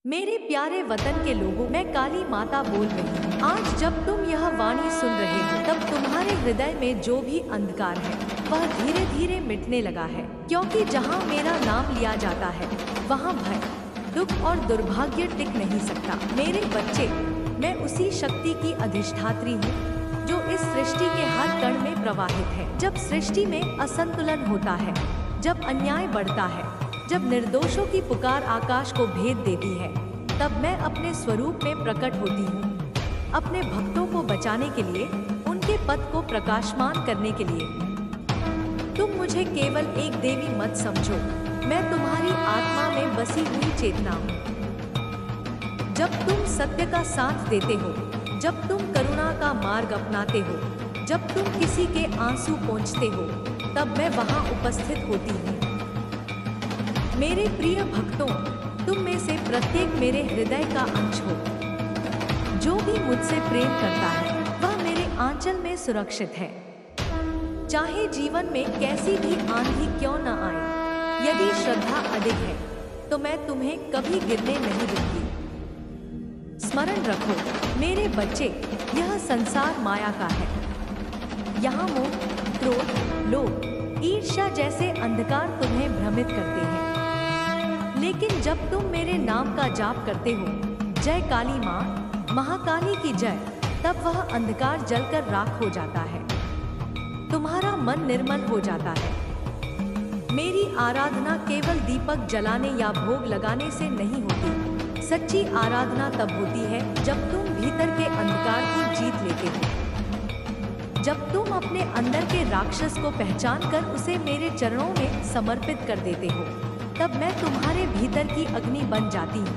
मेरे प्यारे वतन के लोगों, मैं काली माता बोल रही हूँ। आज जब तुम यह वाणी सुन रहे हो तब तुम्हारे हृदय में जो भी अंधकार है वह धीरे धीरे मिटने लगा है, क्योंकि जहाँ मेरा नाम लिया जाता है वहाँ भय, दुख और दुर्भाग्य टिक नहीं सकता। मेरे बच्चे, मैं उसी शक्ति की अधिष्ठात्री हूँ जो इस सृष्टि के हर कण में प्रवाहित है। जब सृष्टि में असंतुलन होता है, जब अन्याय बढ़ता है, जब निर्दोषों की पुकार आकाश को भेद देती है, तब मैं अपने स्वरूप में प्रकट होती हूँ, अपने भक्तों को बचाने के लिए, उनके पथ को प्रकाशमान करने के लिए। तुम मुझे केवल एक देवी मत समझो, मैं तुम्हारी आत्मा में बसी हुई चेतना हूँ। जब तुम सत्य का साथ देते हो, जब तुम करुणा का मार्ग अपनाते हो, जब तुम किसी के आंसू पोंछते हो, तब मैं वहाँ उपस्थित होती हूँ। मेरे प्रिय भक्तों, तुम में से प्रत्येक मेरे हृदय का अंश हो। जो भी मुझसे प्रेम करता है वह मेरे आंचल में सुरक्षित है। चाहे जीवन में कैसी भी आंधी क्यों न आए, यदि श्रद्धा अडिग है तो मैं तुम्हें कभी गिरने नहीं दूंगी। स्मरण रखो मेरे बच्चे, यह संसार माया का है। यहाँ मोह, क्रोध, लोभ, ईर्ष्या जैसे अंधकार तुम्हें भ्रमित करते हैं, लेकिन जब तुम मेरे नाम का जाप करते हो, जय काली माँ, महाकाली की जय, तब वह अंधकार जलकर राख हो जाता है, तुम्हारा मन निर्मल हो जाता है। मेरी आराधना केवल दीपक जलाने या भोग लगाने से नहीं होती। सच्ची आराधना तब होती है जब तुम भीतर के अंधकार को जीत लेते हो, जब तुम अपने अंदर के राक्षस को पहचान कर उसे मेरे चरणों में समर्पित कर देते हो, तब मैं तुम्हारे भीतर की अग्नि बन जाती हूँ,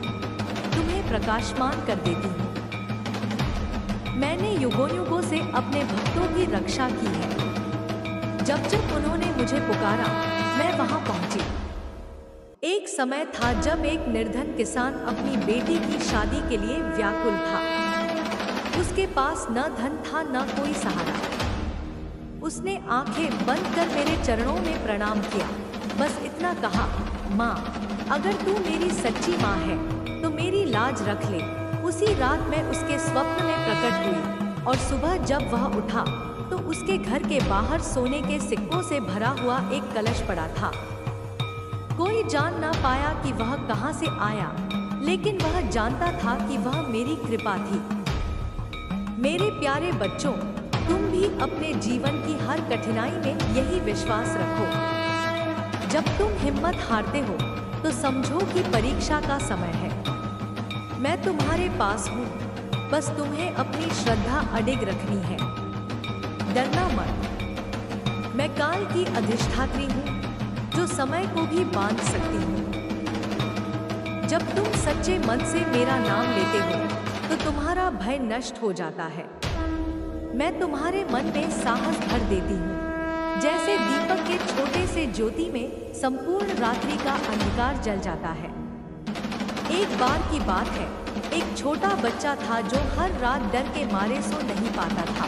तुम्हें प्रकाशमान कर देती हूँ। मैंने युगों युगों से अपने भक्तों की रक्षा की है। जब जब उन्होंने मुझे पुकारा, मैं वहां पहुंची। एक समय था जब एक निर्धन किसान अपनी बेटी की शादी के लिए व्याकुल था। उसके पास न धन था न कोई सहारा। उसने आंखें बंद कर मेरे चरणों में प्रणाम किया, बस इतना कहा, माँ, अगर तू मेरी सच्ची माँ है तो मेरी लाज रख ले। उसी रात मैं उसके स्वप्न में प्रकट हुई और सुबह जब वह उठा तो उसके घर के बाहर सोने के सिक्कों से भरा हुआ एक कलश पड़ा था। कोई जान ना पाया कि वह कहाँ से आया, लेकिन वह जानता था कि वह मेरी कृपा थी। मेरे प्यारे बच्चों, तुम भी अपने जीवन की हर कठिनाई में यही विश्वास रखो। जब तुम हिम्मत हारते हो तो समझो कि परीक्षा का समय है। मैं तुम्हारे पास हूँ, बस तुम्हें अपनी श्रद्धा अडिग रखनी है। डरना मत, मैं काल की अधिष्ठात्री हूँ जो समय को भी बांध सकती हूँ। जब तुम सच्चे मन से मेरा नाम लेते हो तो तुम्हारा भय नष्ट हो जाता है। मैं तुम्हारे मन में साहस भर देती हूँ, जैसे दीपक के छोटे से ज्योति में संपूर्ण रात्रि का अंधकार जल जाता है। एक बार की बात है, एक छोटा बच्चा था जो हर रात डर के मारे सो नहीं पाता था।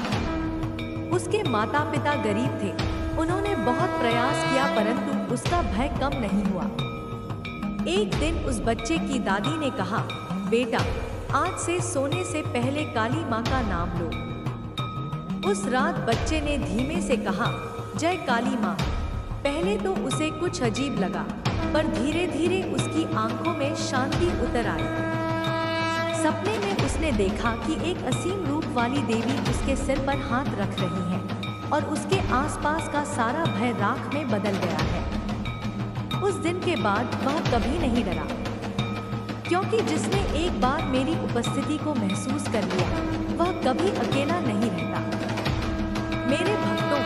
उसके माता पिता गरीब थे। उन्होंने बहुत प्रयास किया परंतु उसका भय कम नहीं हुआ। एक दिन उस बच्चे की दादी ने कहा, बेटा, आज से सोने से पहले काली माँ का नाम लो। उस रात बच्चे ने धीमे से कहा, जय काली माँ। पहले तो उसे कुछ अजीब लगा, पर धीरे धीरे उसकी आंखों में शांति उतर आई। सपने में उसने देखा कि एक असीम रूप वाली देवी उसके सिर पर हाथ रख रही है और उसके आसपास का सारा भय राख में बदल गया है। उस दिन के बाद वह कभी नहीं डरा, क्योंकि जिसने एक बार मेरी उपस्थिति को महसूस कर लिया वह कभी अकेला नहीं रहता। मेरे भक्तों,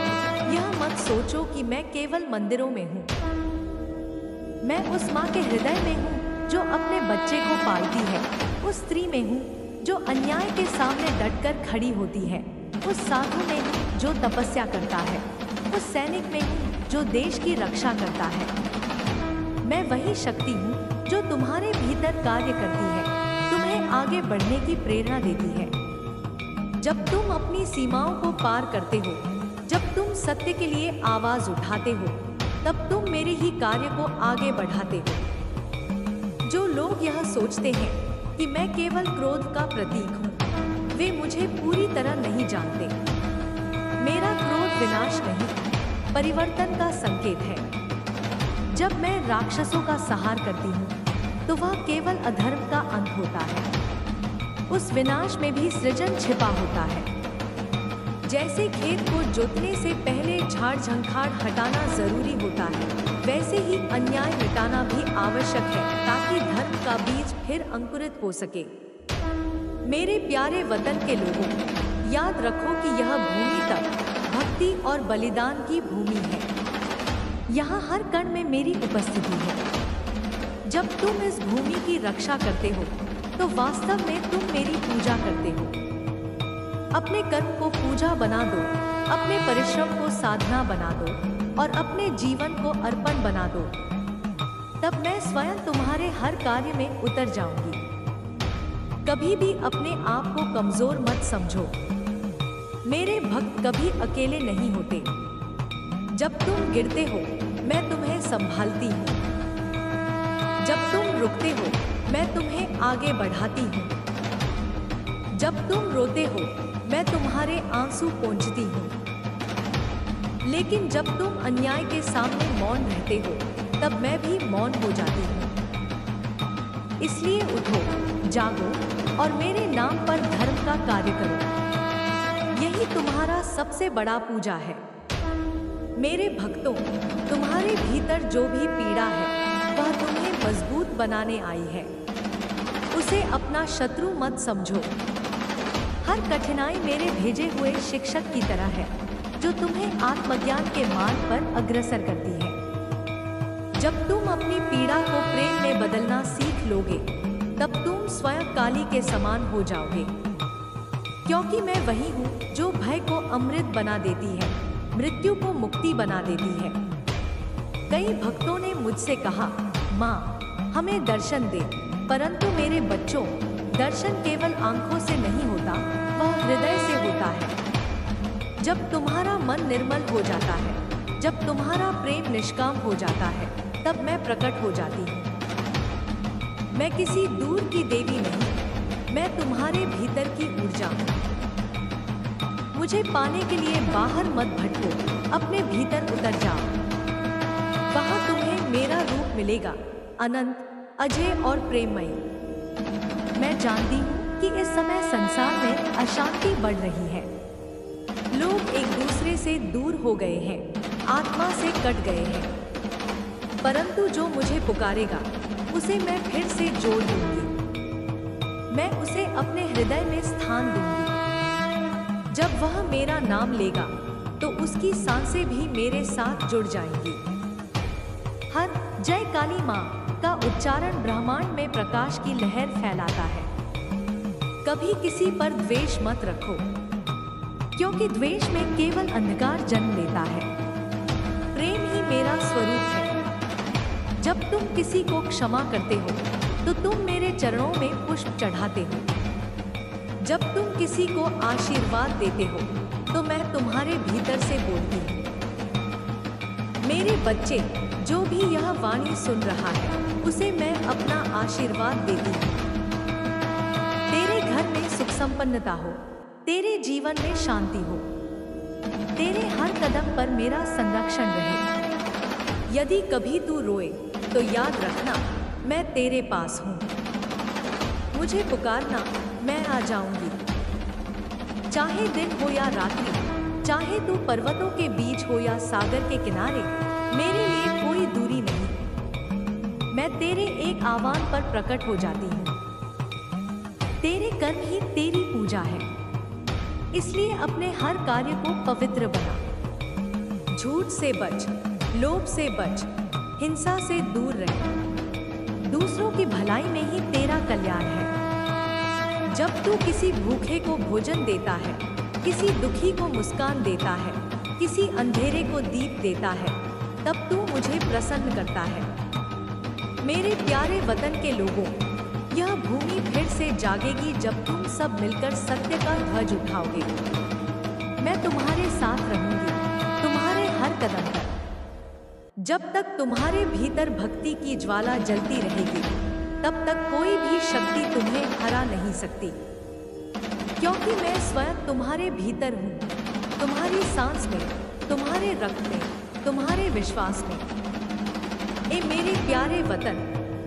यह मत सोचो कि मैं केवल मंदिरों में हूँ। मैं उस माँ के हृदय में हूँ जो अपने बच्चे को पालती है, उस स्त्री में हूँ जो अन्याय के सामने डटकर खड़ी होती है, उस साधु में हूँ जो तपस्या करता है, उस सैनिक में हूँ जो देश की रक्षा करता है। मैं वही शक्ति हूँ जो तुम्हारे भीतर कार्य करती है, तुम्हें आगे बढ़ने की प्रेरणा देती है। जब तुम अपनी सीमाओं को पार करते हो, जब तुम सत्य के लिए आवाज उठाते हो, तब तुम मेरे ही कार्य को आगे बढ़ाते हो। जो लोग यह सोचते हैं कि मैं केवल क्रोध का प्रतीक हूँ, वे मुझे पूरी तरह नहीं जानते। मेरा क्रोध विनाश नहीं, परिवर्तन का संकेत है। जब मैं राक्षसों का संहार करती हूँ, तो वह केवल अधर्म का अंत होता है। उस विनाश में भी सृजन छिपा होता है। जैसे खेत को जोतने से पहले झाड़ झंखाड़ हटाना जरूरी होता है, वैसे ही अन्याय मिटाना भी आवश्यक है, ताकि धर्म का बीज फिर अंकुरित हो सके। मेरे प्यारे वतन के लोगों, याद रखो कि यह भूमि तक भक्ति और बलिदान की भूमि है। यहाँ हर कण में मेरी उपस्थिति है। जब तुम इस भूमि की रक्षा करते हो, तो वास्तव में तुम मेरी पूजा करते हो। अपने कर्म को पूजा बना दो, अपने परिश्रम को साधना बना दो और अपने जीवन को अर्पण बना दो। तब मैं स्वयं तुम्हारे हर कार्य में उतर जाऊंगी। कभी भी अपने आप को कमजोर मत समझो। मेरे भक्त कभी अकेले नहीं होते। जब तुम गिरते हो, मैं तुम्हें संभालती हूँ। जब तुम रुकते हो, मैं तुम्हें आगे बढ़ाती हूँ। जब तुम रोते हो, मैं तुम्हारे आंसू पोंछती हूँ। लेकिन जब तुम अन्याय के सामने मौन रहते हो, तब मैं भी मौन हो जाती हूँ। इसलिए उठो, जागो और मेरे नाम पर धर्म का कार्य करो। यही तुम्हारा सबसे बड़ा पूजा है। मेरे भक्तों, तुम्हारे भीतर जो भी पीड़ा है, वह तुम्हें मजबूत बनाने आई है। उसे अपना शत्रु मत समझो। हर कठिनाई मेरे भेजे हुए शिक्षक की तरह है, जो तुम्हें आत्मज्ञान के मार्ग पर अग्रसर करती है। जब तुम अपनी पीड़ा को प्रेम में बदलना सीख लोगे, तब तुम स्वयं काली के समान हो जाओगे। क्योंकि मैं वही हूँ जो भय को अमृत बना देती है, मृत्यु को मुक्ति बना देती है। कई भक्तों ने मुझसे कहा, माँ, हमें दर्शन दे। परंतु मेरे बच्चों, दर्शन केवल आंखों से नहीं होता, वह हृदय से होता है। जब तुम्हारा मन निर्मल हो जाता है, जब तुम्हारा प्रेम निष्काम हो जाता है, तब मैं प्रकट हो जाती हूँ। मैं किसी दूर की देवी नहीं, मैं तुम्हारे भीतर की ऊर्जा हूँ। मुझे पाने के लिए बाहर मत भटको, अपने भीतर उतर जाओ। वहाँ तुम्हें मेरा रूप मिलेगा, अनंत, अजय और प्रेममयी। मैं जानती हूँ कि इस समय संसार में अशांति बढ़ रही है। लोग एक दूसरे से दूर हो गए हैं, आत्मा से कट गए हैं। परंतु जो मुझे पुकारेगा, उसे मैं फिर से जोड़ दूंगी। मैं उसे अपने हृदय में स्थान दूंगी। जब वह मेरा नाम लेगा, तो उसकी सांसें भी मेरे साथ जुड़ जाएंगी। हर जय काली माँ का उच्चारण ब्रह्मांड में प्रकाश की लहर फैलाता है। कभी किसी पर द्वेष मत रखो, क्योंकि द्वेष में केवल अंधकार जन्म लेता है। प्रेम ही मेरा स्वरूप है। जब तुम किसी को क्षमा करते हो, तो तुम मेरे चरणों में पुष्प चढ़ाते हो। जब तुम किसी को आशीर्वाद देते हो, तो मैं तुम्हारे भीतर से बोलती हूँ। मेरे बच्चे, जो भी यह वाणी सुन रहा है, उसे मैं अपना आशीर्वाद देती हूँ। तेरे घर में सुख संपन्नता हो, तेरे जीवन में शांति हो, तेरे हर कदम पर मेरा संरक्षण रहे। यदि कभी तू रोए, तो याद रखना, मैं तेरे पास हूँ। मुझे पुकारना, मैं आ जाऊंगी। चाहे दिन हो या रात्रि, चाहे तू पर्वतों के बीच हो या सागर के किनारे, मेरे लिए कोई दूरी नहीं। मैं तेरे एक आह्वान पर प्रकट हो जाती हूँ। तेरे कर्म ही तेरी पूजा है, इसलिए अपने हर कार्य को पवित्र बना। झूठ से बच, लोभ से बच, हिंसा से दूर रह। दूसरों की भलाई में ही तेरा कल्याण है। जब तू किसी भूखे को भोजन देता है, किसी दुखी को मुस्कान देता है, किसी अंधेरे को दीप देता है, तब तू मुझे प्रसन्न करता है। मेरे प्यारे वतन के लोगों, यह भूमि फिर से जागेगी जब तुम सब मिलकर सत्य का ध्वज उठाओगे। मैं तुम्हारे साथ रहूंगी, तुम्हारे हर कदम पर। जब तक तुम्हारे भीतर भक्ति की ज्वाला जलती रहेगी, तब तक कोई भी शक्ति तुम्हें हरा नहीं सकती, क्योंकि मैं स्वयं तुम्हारे भीतर हूँ, तुम्हारी सांस में, तुम्हारे रक्त में, तुम्हारे विश्वास में। ए मेरे प्यारे वतन,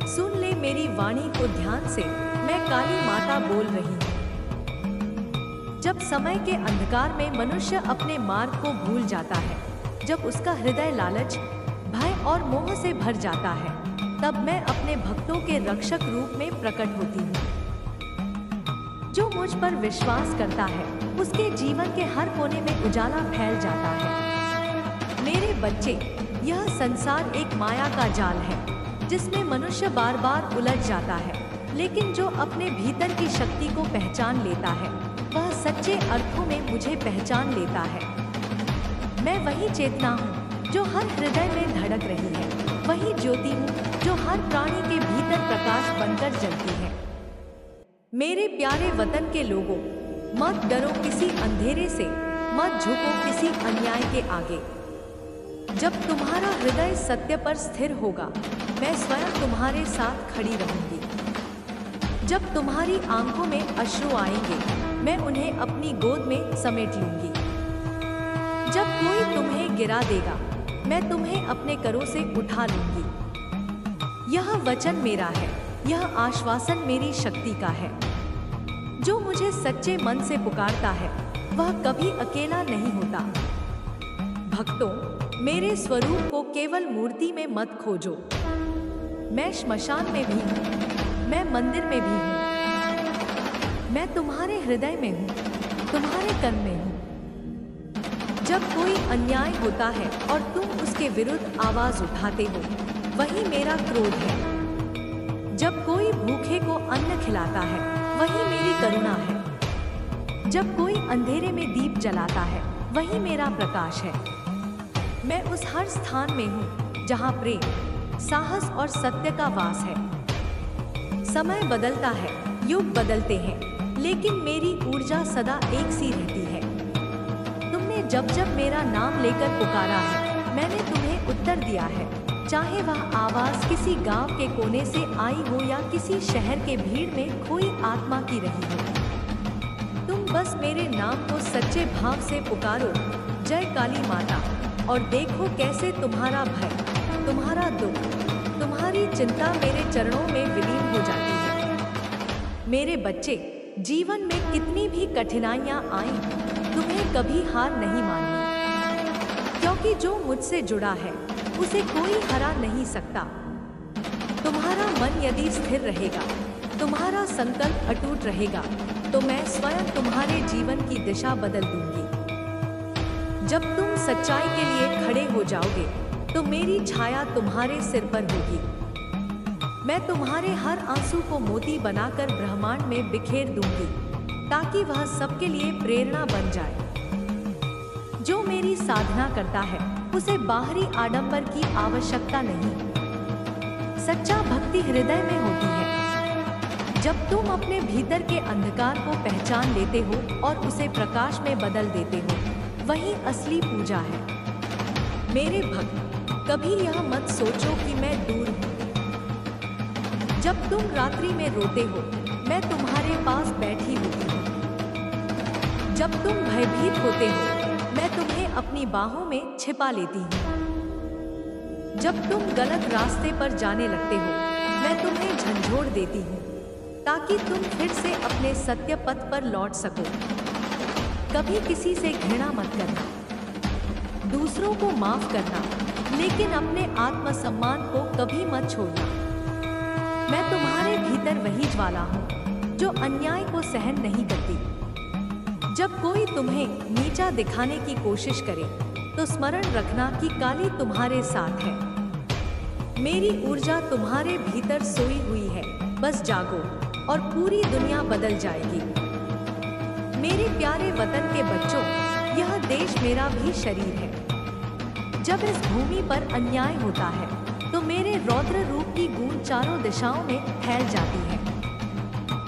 सुन ले मेरी वाणी को ध्यान से। मैं काली माता बोल रही हूँ। जब समय के अंधकार में मनुष्य अपने मार्ग को भूल जाता है, जब उसका हृदय लालच, भय और मोह से भर जाता है, तब मैं अपने भक्तों के रक्षक रूप में प्रकट होती हूँ। जो मुझ पर विश्वास करता है, उसके जीवन के हर कोने में उजाला फैल जाता है। मेरे बच्चे, यह संसार एक माया का जाल है, जिसमें मनुष्य बार बार उलझ जाता है, लेकिन जो अपने भीतर की शक्ति को पहचान लेता है, वह सच्चे अर्थों में मुझे पहचान लेता है। मैं वही चेतना हूँ जो हर हृदय में धड़क रही है, वही ज्योति हूँ जो हर प्राणी के भीतर प्रकाश बनकर जलती है। मेरे प्यारे वतन के लोगों, मत डरो किसी अंधेरे से, मत झुको किसी अन्याय के आगे। जब तुम्हारा हृदय सत्य पर स्थिर होगा, मैं स्वयं तुम्हारे साथ खड़ी रहूंगी। जब तुम्हारी आंखों में अश्रु आएंगे, मैं उन्हें अपनी गोद में समेट लूंगी। जब कोई तुम्हें गिरा देगा, मैं तुम्हें अपने करों से उठा लूंगी। यह वचन मेरा है, यह आश्वासन मेरी शक्ति का है। जो मुझे सच्चे मन से पुकारता है, वह कभी अकेला नहीं होता। भक्तों, मेरे स्वरूप को केवल मूर्ति में मत खोजो। मैं श्मशान में भी हूँ, मैं मंदिर में भी हूँ, मैं तुम्हारे हृदय में हूँ, तुम्हारे कर्म में हूँ। जब कोई अन्याय होता है और तुम उसके विरुद्ध आवाज उठाते हो, वही मेरा क्रोध है। जब कोई भूखे को अन्न खिलाता है, वही मेरी करुणा है। जब कोई अंधेरे में दीप जलाता है, वही मेरा प्रकाश है। मैं उस हर स्थान में हूँ जहाँ प्रेम, साहस और सत्य का वास है। समय बदलता है, युग बदलते हैं, लेकिन मेरी ऊर्जा सदा एक सी रहती है। तुमने जब जब मेरा नाम लेकर पुकारा है, मैंने तुम्हें उत्तर दिया है, चाहे वह आवाज किसी गांव के कोने से आई हो या किसी शहर के भीड़ में खोई आत्मा की रही हो। तुम बस मेरे नाम को सच्चे भाव से पुकारो, जय काली माता, और देखो कैसे तुम्हारा भय, तुम्हारा दुख, तुम्हारी चिंता मेरे चरणों में विलीन हो जाती है। मेरे बच्चे, जीवन में कितनी भी कठिनाइयां आएं, तुम्हें कभी हार नहीं माननी, क्योंकि जो मुझसे जुड़ा है, उसे कोई हरा नहीं सकता। तुम्हारा मन यदि स्थिर रहेगा, तुम्हारा संकल्प अटूट रहेगा, तो मैं स्वयं तुम्हारे जीवन की दिशा बदल दूंगी। जब तुम सच्चाई के लिए खड़े हो जाओगे, तो मेरी छाया तुम्हारे सिर पर होगी। मैं तुम्हारे हर आंसू को मोती बनाकर ब्रह्मांड में बिखेर दूंगी, ताकि वह सबके लिए प्रेरणा बन जाए। जो मेरी साधना करता है, उसे बाहरी आडंबर की आवश्यकता नहीं। सच्चा भक्ति हृदय में होती है। जब तुम अपने भीतर के अंधकार को पहचान लेते हो और उसे प्रकाश में बदल देते हो, वही असली पूजा है। मेरे भक्त, कभी यह मत सोचो कि मैं दूर हूँ। जब तुम रात्रि में रोते हो, मैं तुम्हारे पास बैठी होती हूँ। जब तुम भयभीत होते हो, मैं तुम्हें अपनी बाहों में छिपा लेती हूँ। जब तुम गलत रास्ते पर जाने लगते हो, मैं तुम्हें झंझोड़ देती हूँ, ताकि तुम फिर से अपने सत्य पथ पर लौट सको। कभी किसी से घृणा मत करना, दूसरों को माफ करना, लेकिन अपने आत्मसम्मान को कभी मत छोड़ना। मैं तुम्हारे भीतर वही ज्वाला हूँ जो अन्याय को सहन नहीं करती। जब कोई तुम्हें नीचा दिखाने की कोशिश करे, तो स्मरण रखना कि काली तुम्हारे साथ है। मेरी ऊर्जा तुम्हारे भीतर सोई हुई है, बस जागो और पूरी दुनिया बदल जाएगी। मेरे प्यारे वतन के बच्चों, यह देश मेरा भी शरीर है। जब इस भूमि पर अन्याय होता है, तो मेरे रौद्र रूप की गूंज चारों दिशाओं में फैल जाती है।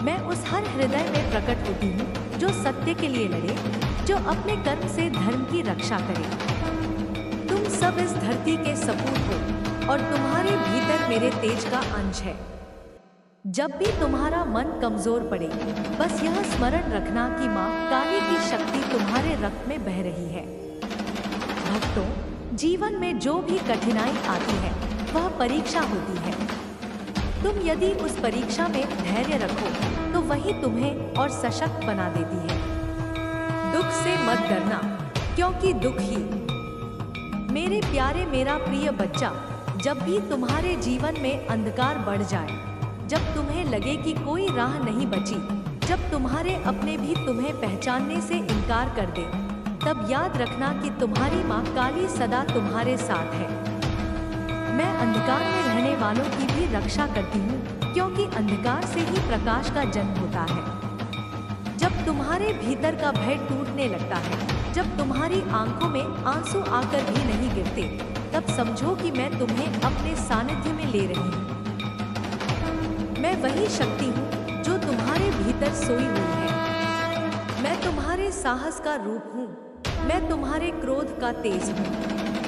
मैं उस हर हृदय में प्रकट होती हूँ जो सत्य के लिए लड़े, जो अपने कर्म से धर्म की रक्षा करे। तुम सब इस धरती के सपूत हो और तुम्हारे भीतर मेरे तेज का अंश है। जब भी तुम्हारा मन कमजोर पड़े, बस यह स्मरण रखना कि माँ काली की शक्ति तुम्हारे रक्त में बह रही है। भक्तों, जीवन में जो भी कठिनाई आती है वह परीक्षा होती है। तुम यदि उस परीक्षा में धैर्य रखो तो वही तुम्हें और सशक्त बना देती है। दुख से मत डरना, क्योंकि दुख ही। मेरे प्यारे, मेरा प्रिय बच्चा, जब भी तुम्हारे जीवन में अंधकार बढ़ जाए, जब तुम्हें लगे कि कोई राह नहीं बची, जब तुम्हारे अपने भी तुम्हें पहचानने से इनकार कर दे, तब याद रखना कि तुम्हारी माँ काली सदा तुम्हारे साथ है। मैं अंधकार में रहने वालों की भी रक्षा करती हूँ, क्योंकि अंधकार से ही प्रकाश का जन्म होता है। जब तुम्हारे भीतर का भय टूटने लगता है, जब तुम्हारी आंखों में आंसू आकर भी नहीं गिरते, तब समझो कि मैं तुम्हें अपने सानिध्य में ले रही हूँ। मैं वही शक्ति हूँ जो तुम्हारे भीतर सोई हुई है। मैं तुम्हारे साहस का रूप हूँ, मैं तुम्हारे क्रोध का तेज हूँ,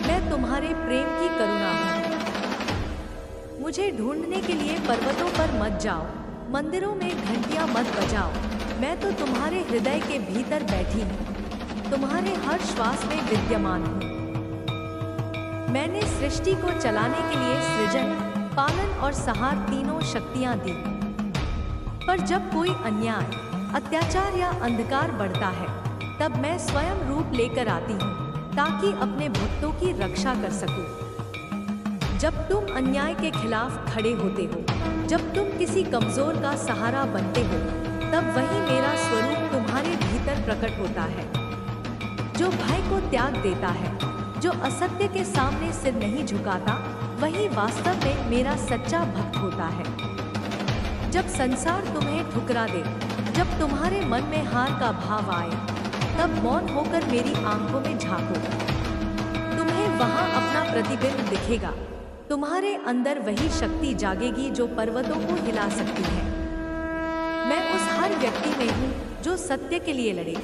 मैं तुम्हारे प्रेम की करुणा हूँ। मुझे ढूंढने के लिए पर्वतों पर मत जाओ, मंदिरों में घंटियां मत बजाओ, मैं तो तुम्हारे हृदय के भीतर बैठी हूँ, तुम्हारे हर श्वास में विद्यमान हूँ। मैंने सृष्टि को चलाने के लिए सृजन, पालन और संहार तीनों शक्तियां दी। पर जब कोई अन्याय, अत्याचार या अंधकार बढ़ता है, तब मैं स्वयं रूप लेकर आती हूँ ताकि अपने भक्तों की रक्षा कर सकूं। जब तुम अन्याय के खिलाफ खड़े होते हो, जब तुम किसी कमजोर का सहारा बनते हो, तब वही मेरा स्वरूप तुम्हारे भीतर प्रकट होता है। जो भय को त्याग देता है, जो असत्य के सामने सिर नहीं झुकाता, वही वास्तव में मेरा सच्चा भक्त होता है। जब संसार तुम्हें ठुकरा दे, जब तुम्हारे मन में हार का भाव आए, तब मौन होकर मेरी आंखों में झांको। तुम्हें वहां अपना प्रतिबिंब दिखेगा। तुम्हारे अंदर वही शक्ति जागेगी जो पर्वतों को हिला सकती है। मैं उस हर व्यक्ति में हूँ जो सत्य के लिए लड़े,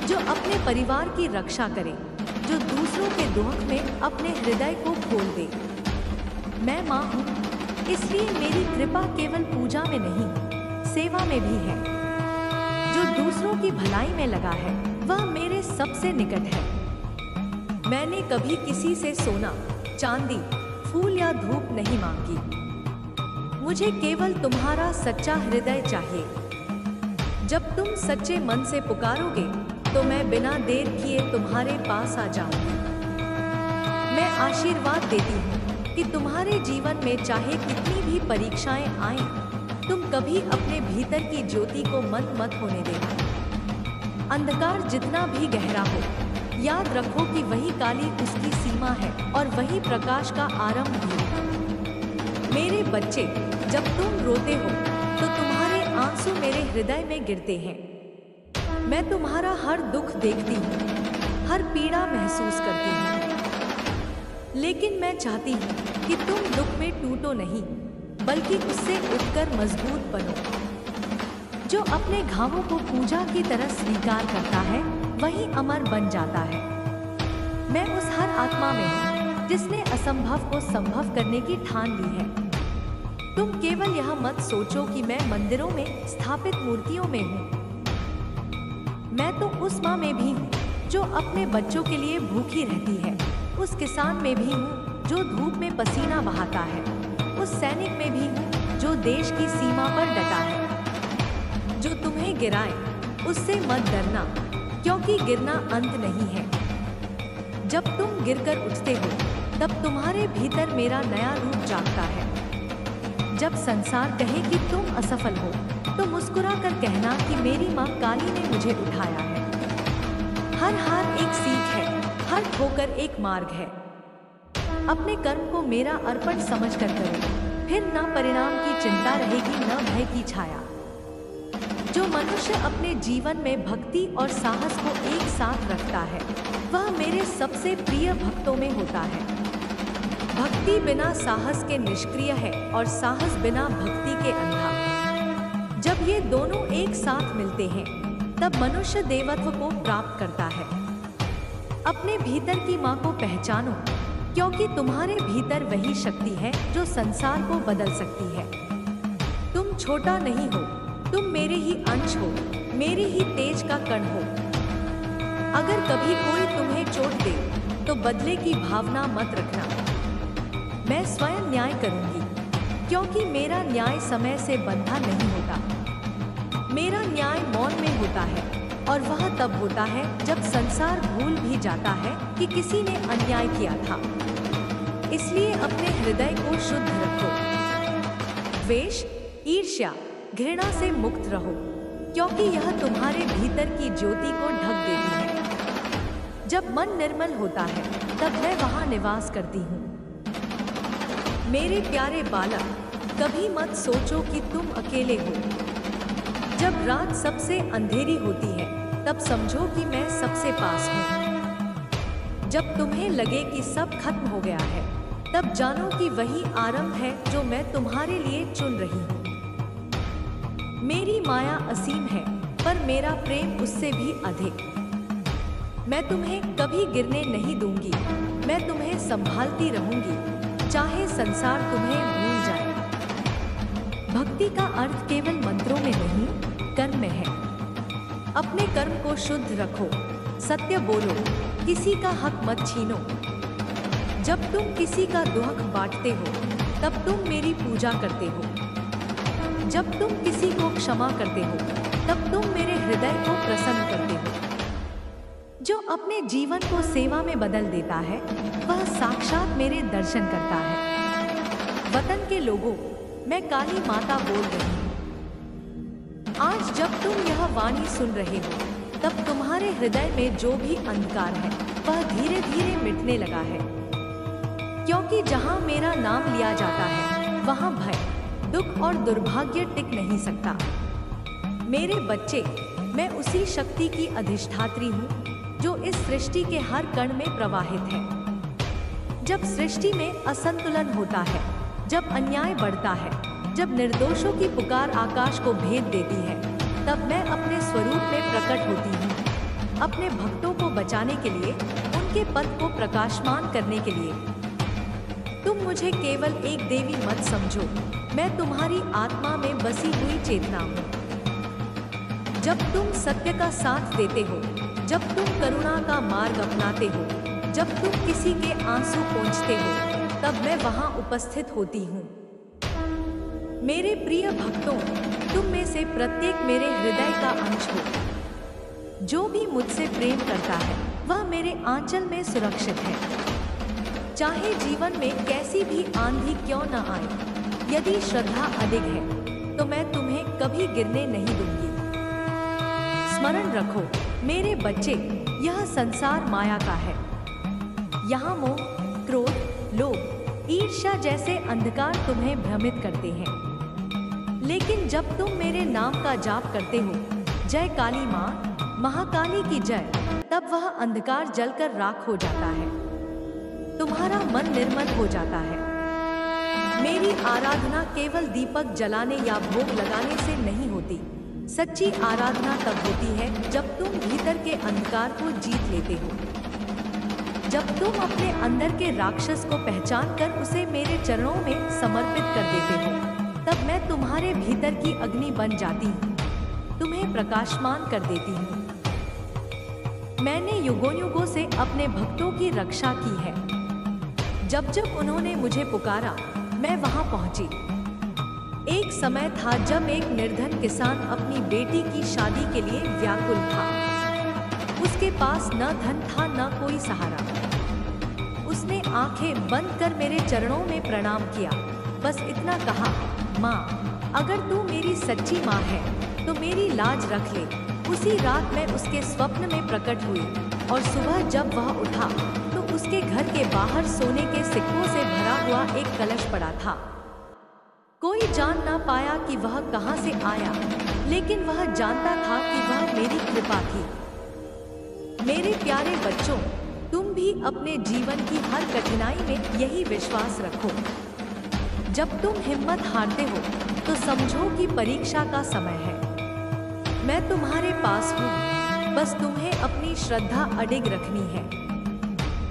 जो अपने परिवार की रक्षा करे, जो दूसरों के दुख में अपने हृदय को खोल दे। मैं माँ हूँ, इसलिए मेरी कृपा केवल पूजा में नहीं, सेवा में भी है। जो दूसरों की भलाई में लगा है, वह मेरे सबसे निकट है। मैंने कभी किसी से सोना, चांदी, फूल या धूप नहीं मांगी। मुझे केवल तुम्हारा सच्चा हृदय चाहिए। जब तुम सच्चे मन से पुकारोगे, तो मैं बिना देर किए तुम्हारे पास आ जाऊंगी। मैं आशीर्वाद देती हूँ कि तुम्हारे जीवन में चाहे कितनी भी परीक्षाएं आएं, तुम कभी अपने भीतर की ज्योति को मत होने देना। अंधकार जितना भी गहरा हो, याद रखो कि वही काली उसकी सीमा है और वही प्रकाश का आरंभ भी। मेरे बच्चे, जब तुम रोते हो तो तुम्हारे आंसू मेरे हृदय में गिरते हैं। मैं तुम्हारा हर दुख देखती हूँ, हर पीड़ा महसूस करती हूँ, लेकिन मैं चाहती हूँ कि तुम दुख में टूटो नहीं, बल्कि उससे उठकर मजबूत बनो। जो अपने घावों को पूजा की तरह स्वीकार करता है, वही अमर बन जाता है। मैं उस हर आत्मा में हूँ जिसने असंभव को संभव करने की ठान ली है। तुम केवल यह मत सोचो कि मैं मंदिरों में स्थापित मूर्तियों में हूँ। मैं तो उस माँ में भी हूँ जो अपने बच्चों के लिए भूखी रहती है, उस किसान में भी हूँ जो धूप में पसीना बहाता है, उस सैनिक में भी हूँ जो देश की सीमा पर डटा है। जो तुम्हें गिराए, उससे मत डरना, क्योंकि गिरना अंत नहीं है। जब तुम गिरकर उठते हो, तब तुम्हारे भीतर मेरा नया रूप जागता है। जब संसार कहे कि तुम असफल हो, तो मुस्कुरा कर कहना कि मेरी माँ काली ने मुझे उठाया है। हर हार एक सीख है, हर ठोकर एक मार्ग है। अपने कर्म को मेरा अर्पण समझकर करो, फिर न परिणाम की चिंता रहेगी, न भय की छाया। जो मनुष्य अपने जीवन में भक्ति और साहस को एक साथ रखता है, वह मेरे सबसे प्रिय भक्तों में होता है। भक्ति बिना साहस के निष्क्रिय है और साहस बिना भक्ति के अंधा। जब ये दोनों एक साथ मिलते हैं, तब मनुष्य देवत्व को प्राप्त करता है। अपने भीतर की माँ को पहचानो, क्योंकि तुम्हारे भीतर वही शक्ति है जो संसार को बदल सकती है। तुम तुम छोटा नहीं हो, तुम मेरे ही अंश हो, मेरे ही तेज का कण हो। अगर कभी कोई तुम्हें चोट दे तो बदले की भावना मत रखना। मैं स्वयं न्याय करूंगी, क्योंकि मेरा न्याय समय से बंधा नहीं होता। मेरा न्याय मौन में होता है, और वह तब होता है जब संसार भूल भी जाता है कि किसी ने अन्याय किया था। इसलिए अपने हृदय को शुद्ध रखो। द्वेष, ईर्ष्या, घृणा से मुक्त रहो, क्योंकि यह तुम्हारे भीतर की ज्योति को ढक देती है। जब मन निर्मल होता है तब मैं वहां निवास करती हूँ। मेरे प्यारे बालक, कभी मत सोचो कि तुम अकेले हो। जब रात सबसे अंधेरी होती है तब समझो कि मैं सबसे पास हूँ। जब तुम्हें लगे कि सब खत्म हो गया है तब जानो कि वही आरंभ है जो मैं तुम्हारे लिए चुन रही हूँ। मेरी माया असीम है, पर मेरा प्रेम उससे भी अधिक। मैं तुम्हें कभी गिरने नहीं दूंगी, मैं तुम्हें संभालती रहूंगी, चाहे संसार तुम्हें भूल जाए। भक्ति का अर्थ केवल मंत्रों में नहीं, कर्म में है। अपने कर्म को शुद्ध रखो, सत्य बोलो, किसी का हक मत छीनो। जब तुम किसी का दुख बांटते हो तब तुम मेरी पूजा करते हो। जब तुम किसी को क्षमा करते हो तब तुम मेरे हृदय को प्रसन्न करते हो। जो अपने जीवन को सेवा में बदल देता है वह साक्षात मेरे दर्शन करता है। वतन के लोगों, मैं काली माता बोल रही हूँ। आज जब तुम यह वाणी सुन रहे हो तब तुम्हारे हृदय में जो भी अंधकार है वह धीरे धीरे मिटने लगा है, क्योंकि जहाँ मेरा नाम लिया जाता है वहाँ भय, दुख और दुर्भाग्य टिक नहीं सकता। मेरे बच्चे, मैं उसी शक्ति की अधिष्ठात्री हूँ जो इस सृष्टि के हर कण में प्रवाहित है। जब सृष्टि में असंतुलन होता है, जब अन्याय बढ़ता है, जब निर्दोषों की पुकार आकाश को भेद देती है, तब मैं अपने स्वरूप में प्रकट होती हूँ, अपने भक्तों को बचाने के लिए, उनके पथ को प्रकाशमान करने के लिए। तुम मुझे केवल एक देवी मत समझो, मैं तुम्हारी आत्मा में बसी हुई चेतना हूँ। जब तुम सत्य का साथ देते हो, जब तुम करुणा का मार्ग अपनाते हो, जब तुम किसी के आंसू पोंछते हो, तब मैं वहां उपस्थित होती हूँ। मेरे प्रिय भक्तों, तुम में से प्रत्येक मेरे हृदय का अंश हो। जो भी मुझसे प्रेम करता है वह मेरे आंचल में सुरक्षित है। चाहे जीवन में कैसी भी आंधी क्यों न आए, यदि श्रद्धा अडिग है तो मैं तुम्हें कभी गिरने नहीं दूंगी। स्मरण रखो मेरे बच्चे, यह संसार माया का है। यहाँ मोह, क्रोध, लोभ, ईर्ष्या जैसे अंधकार तुम्हें भ्रमित करते हैं। लेकिन जब तुम मेरे नाम का जाप करते हो, जय काली माँ, महाकाली की जय, तब वह अंधकार जलकर राख हो जाता है। तुम्हारा मन निर्मल हो जाता है। मेरी आराधना केवल दीपक जलाने या भोग लगाने से नहीं होती। सच्ची आराधना तब होती है जब तुम भीतर के अंधकार को जीत लेते हो। जब तुम अपने अंदर के राक्षस को पहचान कर उसे मेरे चरणों में समर्पित कर देते हो, तब मैं तुम्हारे भीतर की अग्नि बन जाती हूँ, तुम्हें प्रकाशमान कर देती हूँ। मैंने युगों युगों से अपने भक्तों की रक्षा की है। जब जब उन्होंने मुझे पुकारा, मैं वहां पहुंची। एक समय था जब एक निर्धन किसान अपनी बेटी की शादी के लिए व्याकुल था। उसके पास न धन था न कोई सहारा। उसने आंखें बंद कर मेरे चरणों में प्रणाम किया, बस इतना कहा, माँ, अगर तू मेरी सच्ची माँ है तो मेरी लाज रख ले। उसी रात मैं उसके स्वप्न में प्रकट हुई और सुबह जब वह उठा तो उसके घर के बाहर सोने के सिक्कों से भरा हुआ एक कलश पड़ा था। कोई जान ना पाया कि वह कहाँ से आया, लेकिन वह जानता था कि वह मेरी कृपा थी। मेरे प्यारे बच्चों, तुम भी अपने जीवन की हर कठिनाई में यही विश्वास रखो। जब तुम हिम्मत हारते हो तो समझो कि परीक्षा का समय है। मैं तुम्हारे पास हूँ, बस तुम्हें अपनी श्रद्धा अडिग रखनी है।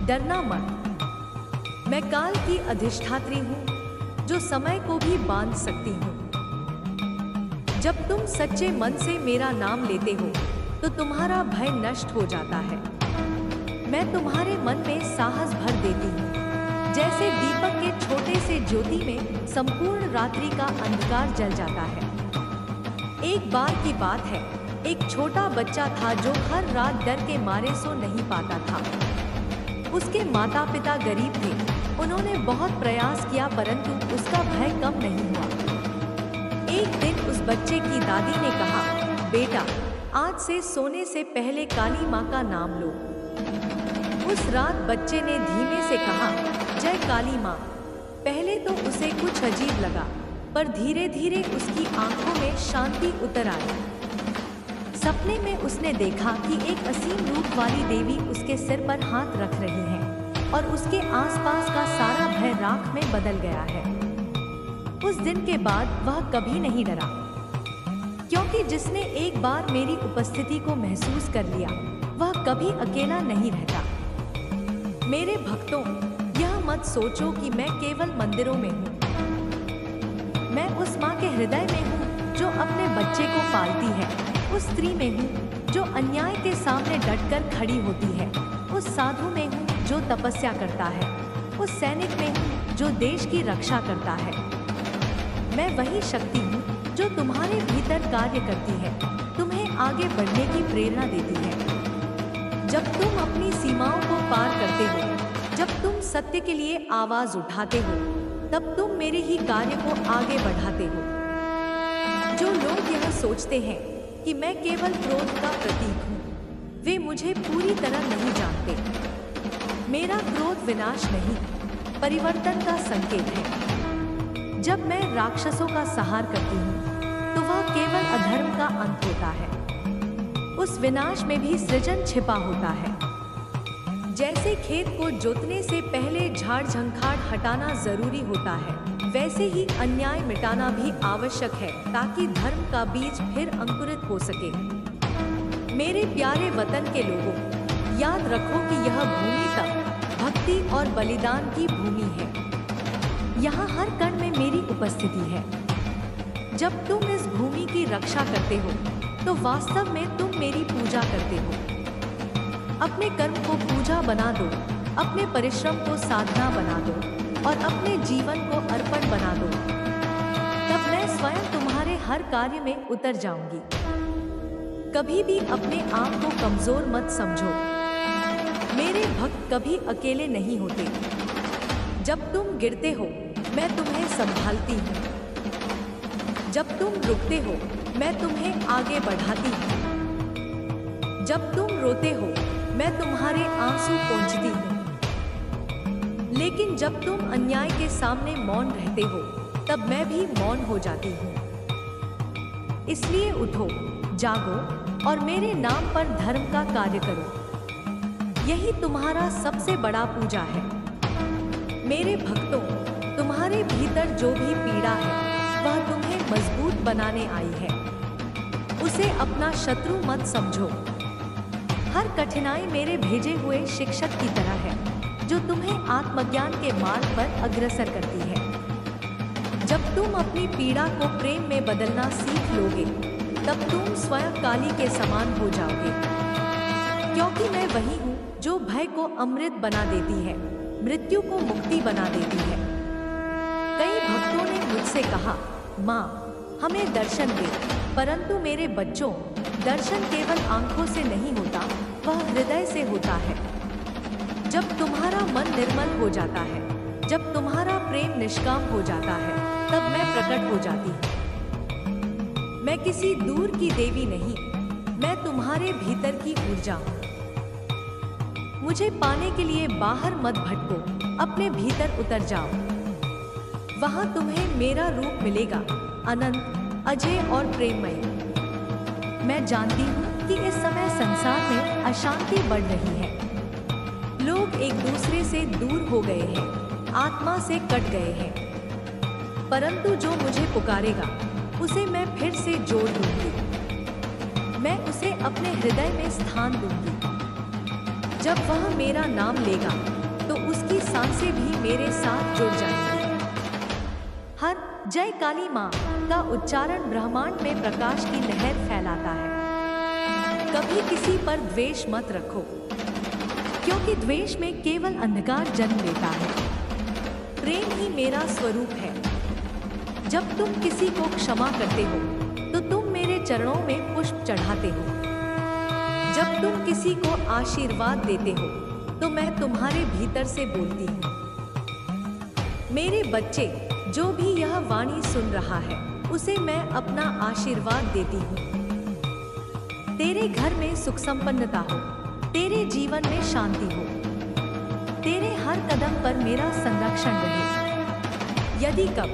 डरना मत। मैं काल की अधिष्ठात्री हूँ जो समय को भी बांध सकती हूँ। जब तुम सच्चे मन से मेरा नाम लेते हो तो तुम्हारा भय नष्ट हो जाता है। मैं तुम्हारे मन में साहस भर देती हूँ, जैसे दीपक के छोटे से ज्योति में संपूर्ण रात्रि का अंधकार जल जाता है। एक बार की बात है, एक छोटा बच्चा था जो हर रात डर के मारे सो नहीं पाता था। उसके माता पिता गरीब थे। उन्होंने बहुत प्रयास किया परंतु उसका भय कम नहीं हुआ। एक दिन उस बच्चे की दादी ने कहा, बेटा, आज से सोने से पहले काली माँ का नाम लो। उस रात बच्चे ने धीमे से कहा, जय काली माँ। पहले तो उसे कुछ अजीब लगा, पर धीरे धीरे उसकी आंखों में शांति उतर आई। सपने में उसने देखा कि एक असीम रूप वाली देवी उसके सिर पर हाथ रख रही है और उसके आसपास का सारा भय राख में बदल गया है। उस दिन के बाद वह कभी नहीं डरा, क्योंकि जिसने एक बार मेरी उपस्थिति को महसूस कर लिया वह कभी अकेला नहीं रहता। मेरे भक्तों, यह मत सोचो कि मैं केवल मंदिरों में हूँ। मैं उस माँ के हृदय में हूँ जो अपने बच्चे को पालती है, उस स्त्री में हूँ जो अन्याय के सामने डटकर खड़ी होती है, उस साधु में हूँ जो तपस्या करता है, उस सैनिक में हूँ जो देश की रक्षा करता है। मैं वही शक्ति हूँ जो तुम्हारे भीतर कार्य करती है, तुम्हें आगे बढ़ने की प्रेरणा देती है। जब तुम अपनी सीमाओं को पार करते हो, जब तुम सत्य के लिए आवाज उठाते हो, तब तुम मेरे ही कार्य को आगे बढ़ाते हो। जो लोग यह सोचते हैं कि मैं केवल क्रोध का प्रतीक हूँ, वे मुझे पूरी तरह नहीं जानते। मेरा क्रोध विनाश नहीं, परिवर्तन का संकेत है। जब मैं राक्षसों का संहार करती हूँ, तो वह केवल अधर्म का अंत होता है। उस विनाश में भी सृजन छिपा होता है। जैसे खेत को जोतने से पहले झाड़ झंखाड़ हटाना जरूरी होता है, वैसे ही अन्याय मिटाना भी आवश्यक है ताकि धर्म का बीज फिर अंकुरित हो सके। मेरे प्यारे वतन के लोगों, याद रखो कि यह भूमि तप, भक्ति और बलिदान की भूमि है। यहाँ हर कण में मेरी उपस्थिति है। जब तुम इस भूमि की रक्षा करते हो तो वास्तव में तुम मेरी पूजा करते हो। अपने कर्म को पूजा बना दो, अपने परिश्रम को साधना बना दो और अपने जीवन को अर्पण बना दो। तब मैं स्वयं तुम्हारे हर कार्य में उतर जाऊंगी। कभी भी अपने आप को कमजोर मत समझो। मेरे भक्त कभी अकेले नहीं होते। जब तुम गिरते हो, मैं तुम्हें संभालती हूँ। जब तुम रुकते हो, मैं तुम्हें आगे बढ़ाती हूँ। जब तुम रोते हो, मैं तुम्हारे आंसू पोंछती हूँ। लेकिन जब तुम अन्याय के सामने मौन रहते हो, तब मैं भी मौन हो जाती हूँ। इसलिए उठो, जागो और मेरे नाम पर धर्म का कार्य करो। यही तुम्हारा सबसे बड़ा पूजा है। मेरे भक्तों, तुम्हारे भीतर जो भी पीड़ा है, वह तुम्हें मजबूत बनाने आई है। उसे अपना शत्रु मत समझो। हर कठिनाई मेरे भेजे हुए शिक्षक की तरह है, जो तुम्हें आत्मज्ञान के मार्ग पर अग्रसर करती है। जब तुम अपनी पीड़ा को प्रेम में बदलना सीख लोगे, तब तुम स्वयं काली के समान हो जाओगे। क्योंकि मैं वही हूँ जो भय को अमृत बना देती है, मृत्यु को मुक्ति बना देती है। कई भक्तों ने मुझसे कहा, माँ, हमें दर्शन दे। परंतु मेरे बच्चों, दर्शन केवल आंखों से नहीं होता, वह हृदय से होता है। जब तुम्हारा मन निर्मल हो जाता है, जब तुम्हारा प्रेम निष्काम हो जाता है, तब मैं प्रकट हो जाती हूँ। मैं किसी दूर की देवी नहीं, मैं तुम्हारे भीतर की ऊर्जा हूँ। मुझे पाने के लिए बाहर मत भटको, अपने भीतर उतर जाओ। वहां तुम्हें मेरा रूप मिलेगा, अनंत, अजय और प्रेममय। मैं जानती हूँ कि इस समय संसार में अशांति बढ़ रही है। लोग एक दूसरे से दूर हो गए हैं, आत्मा से कट गए हैं। परंतु जो मुझे पुकारेगा, उसे मैं फिर से जोड़ दूंगी। मैं उसे अपने हृदय में स्थान दूंगी। जब वह मेरा नाम लेगा, तो उसकी सांसें भी मेरे साथ जुड़ जाएंगी। हर जय काली माँ का उच्चारण ब्रह्मांड में प्रकाश की लहर फैलाता है। कभी किसी पर द्वेष मत रखो, क्योंकि द्वेष में केवल अंधकार जन्म लेता है। प्रेम ही मेरा स्वरूप है। जब तुम किसी को क्षमा करते हो तो तुम मेरे चरणों में पुष्प चढ़ाते हो। जब तुम किसी को आशीर्वाद देते हो तो मैं तुम्हारे भीतर से बोलती हूँ। मेरे बच्चे, जो भी यह वाणी सुन रहा है उसे मैं अपना आशीर्वाद देती हूँ। तेरे घर में सुख संपन्नता हो, तेरे जीवन में शांति हो, तेरे हर कदम पर मेरा संरक्षण रहे। यदि कब